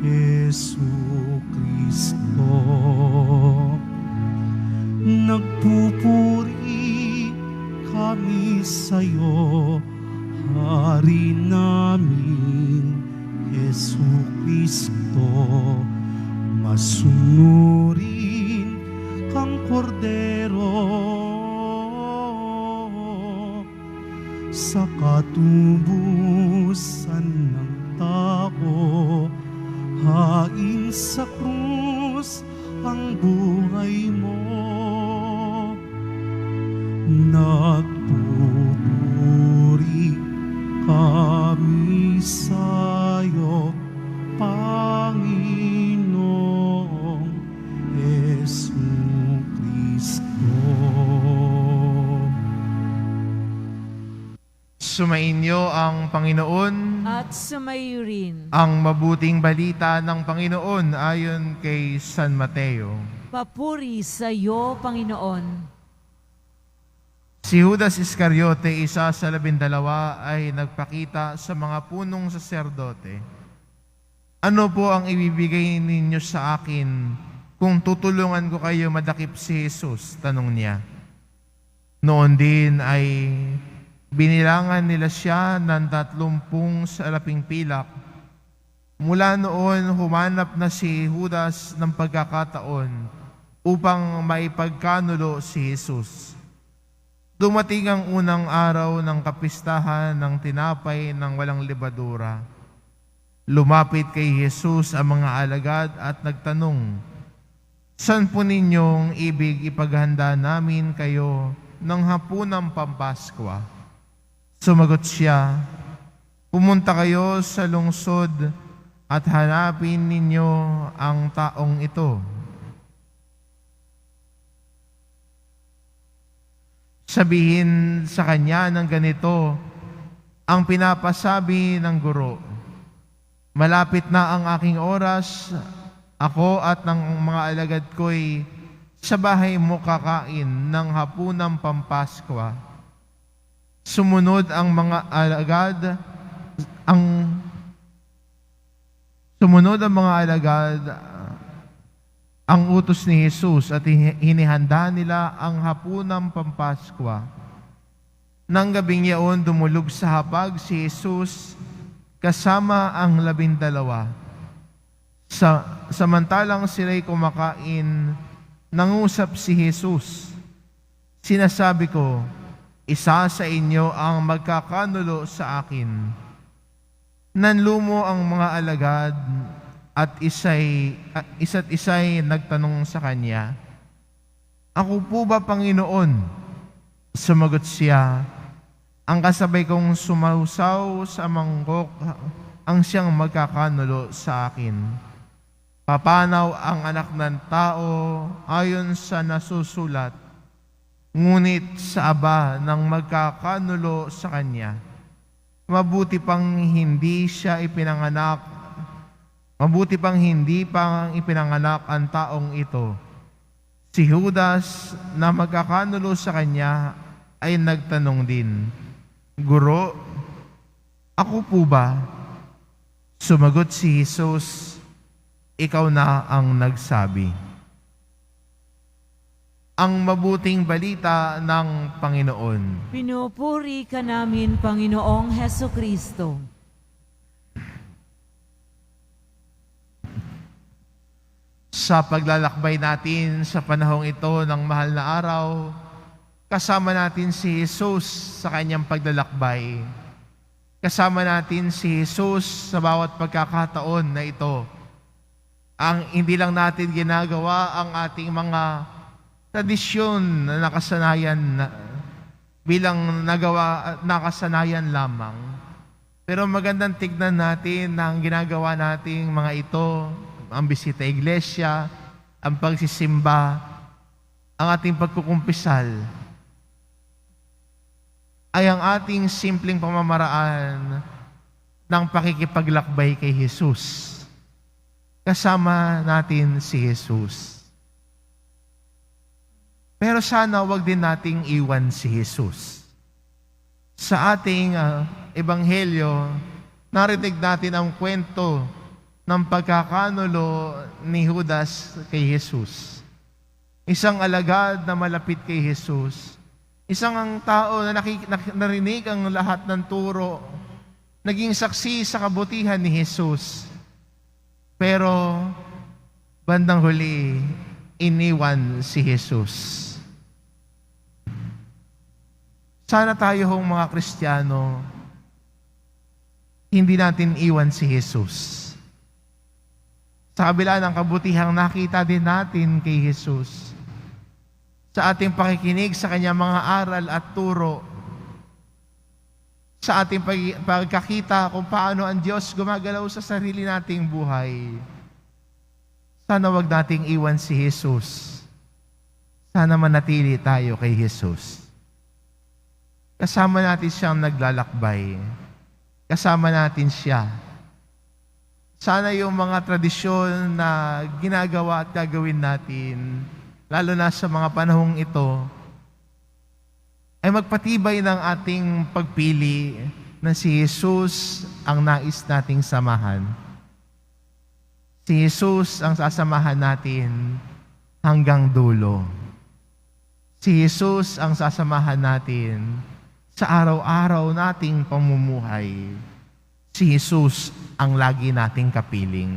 Jesucristo. Nagpupuri kami sa'yo, Hari namin, Jesucristo. Masunurin kang kordero sa katubusan ng tao. Hain sa krus ang buhay mo. Nagpupuri kami sa'yo, Panginoong Jesucristo. Sumainyo ang Panginoon At sumayo rin. ang mabuting balita ng Panginoon ayon kay San Mateo. Papuri sa iyo, Panginoon. Si Judas Iscariote, isa sa 12, ay nagpakita sa mga punong saserdote. Ano po ang ibibigay ninyo sa akin kung tutulungan ko kayo madakip si Jesus? Tanong niya. Noon din ay binilangan nila siya ng 30 salaping pilak. Mula noon, humanap na si Judas ng pagkakataon upang maipagkanulo si Jesus. Dumating ang unang araw ng kapistahan ng tinapay ng walang lebadura. Lumapit kay Jesus ang mga alagad at nagtanong, "Saan po ninyong ibig ipaghanda namin kayo ng hapunang Pampaskwa?" Sumagot siya, "Pumunta kayo sa lungsod at hanapin ninyo ang taong ito. Sabihin sa kanya ng ganito ang pinapasabi ng guro, malapit na ang aking oras, ako at ng mga alagad ko'y sa bahay mo kakain ng hapunang Pampaskwa." Sumunod ang mga alagad, ang utos ni Jesus at hinihanda nila ang hapunang Pampaskwa. Nang gabing yaon, dumulog sa hapag si Jesus kasama ang 12. Samantalang sila'y kumakain, nangusap si Jesus, "Sinasabi ko, isa sa inyo ang magkakanulo sa akin." Nanlumo ang mga alagad at isa't isa'y nagtanong sa kanya, "Ako po ba, Panginoon?" Sumagot siya, "Ang kasabay kong sumausaw sa mangkok ang siyang magkakanulo sa akin. Papanaw ang anak ng tao ayon sa nasusulat, ngunit sa aba ng magkakanulo sa kanya. Mabuti pang hindi pang ipinanganak ang taong ito." Si Judas na magkakanulo sa kanya ay nagtanong din, "Guro, ako po ba?" Sumagot si Jesus, "Ikaw na ang nagsabi." Ang mabuting balita ng Panginoon. Pinupuri ka namin, Panginoong Hesukristo. Sa paglalakbay natin sa panahong ito ng mahal na araw, kasama natin si Jesus sa kanyang paglalakbay. Kasama natin si Jesus sa bawat pagkakataon na ito. Ang hindi lang natin ginagawa ang ating mga tradisyon na bilang nakasanayan lamang. Pero magandang tignan natin na ang ginagawa nating mga ito, ang bisita iglesia, ang pagsisimba, ang ating pagkukumpisal, ay ang ating simpleng pamamaraan ng pakikipaglakbay kay Jesus. Kasama natin si Jesus. Pero sana wag din nating iwan si Jesus. Sa ating ebanghelyo, narinig natin ang kwento ng pagkakanulo ni Judas kay Jesus. Isang alagad na malapit kay Jesus. Isang ang tao na narinig ang lahat ng turo, naging saksi sa kabutihan ni Jesus. Pero bandang huli, iniwan si Jesus. Sana tayo hong mga Kristiyano, hindi natin iwan si Jesus. Sa kabila ng kabutihang nakita din natin kay Jesus, sa ating pakikinig sa kanyang mga aral at turo, sa ating pagkakita kung paano ang Diyos gumagalaw sa sarili nating buhay, sana wag nating iwan si Jesus. Sana manatili tayo kay Jesus. Kasama natin siyang naglalakbay. Kasama natin siya. Sana yung mga tradisyon na ginagawa at gagawin natin, lalo na sa mga panahong ito, ay magpatibay ng ating pagpili na si Jesus ang nais nating samahan. Si Jesus ang sasamahan natin hanggang dulo. Si Jesus ang sasamahan natin sa araw-araw nating pamumuhay. Si Jesus ang lagi nating kapiling.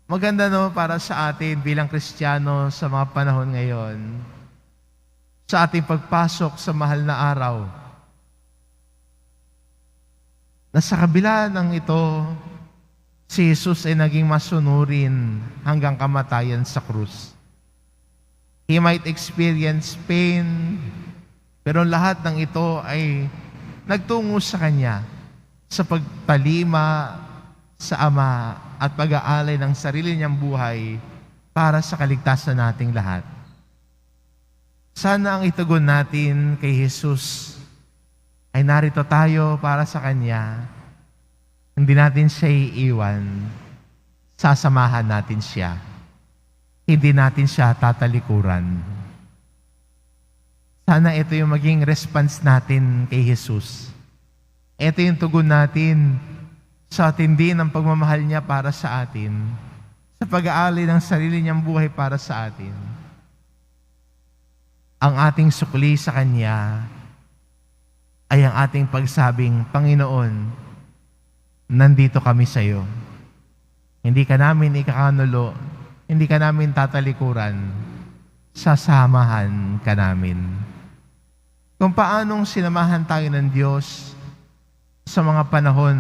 Maganda para sa atin bilang Kristiyano sa mga panahon ngayon, sa ating pagpasok sa mahal na araw, na sa kabila ng ito, si Jesus ay naging masunurin hanggang kamatayan sa krus. He might experience pain, pero lahat ng ito ay nagtungo sa Kanya sa pagpalima sa Ama at pag-aalay ng sarili niyang buhay para sa kaligtasan nating lahat. Sana ang itugon natin kay Jesus ay narito tayo para sa Kanya. Hindi natin siya iiwan. Sasamahan natin siya. Hindi natin siya tatalikuran. Sana ito yung maging response natin kay Jesus. Ito yung tugon natin sa tindi ng pagmamahal niya para sa atin, sa pag-aali ng sarili niyang buhay para sa atin. Ang ating sukli sa Kanya ay ang ating pagsabing, Panginoon, nandito kami sa iyo. Hindi ka namin ikakanulo, hindi ka namin tatalikuran, sasamahan ka namin. Kung paanong sinamahan tayo ng Diyos sa mga panahon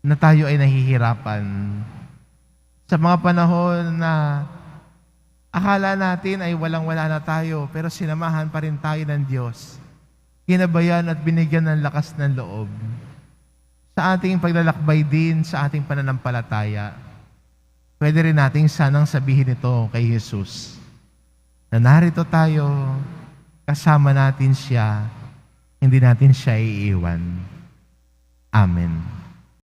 na tayo ay nahihirapan, sa mga panahon na akala natin ay walang-wala na tayo, pero sinamahan pa rin tayo ng Diyos, ginabayan at binigyan ng lakas ng loob. Sa ating paglalakbay din, sa ating pananampalataya, pwede rin nating sanang sabihin ito kay Jesus, na narito tayo, kasama natin siya, hindi natin siya iiwan. Amen.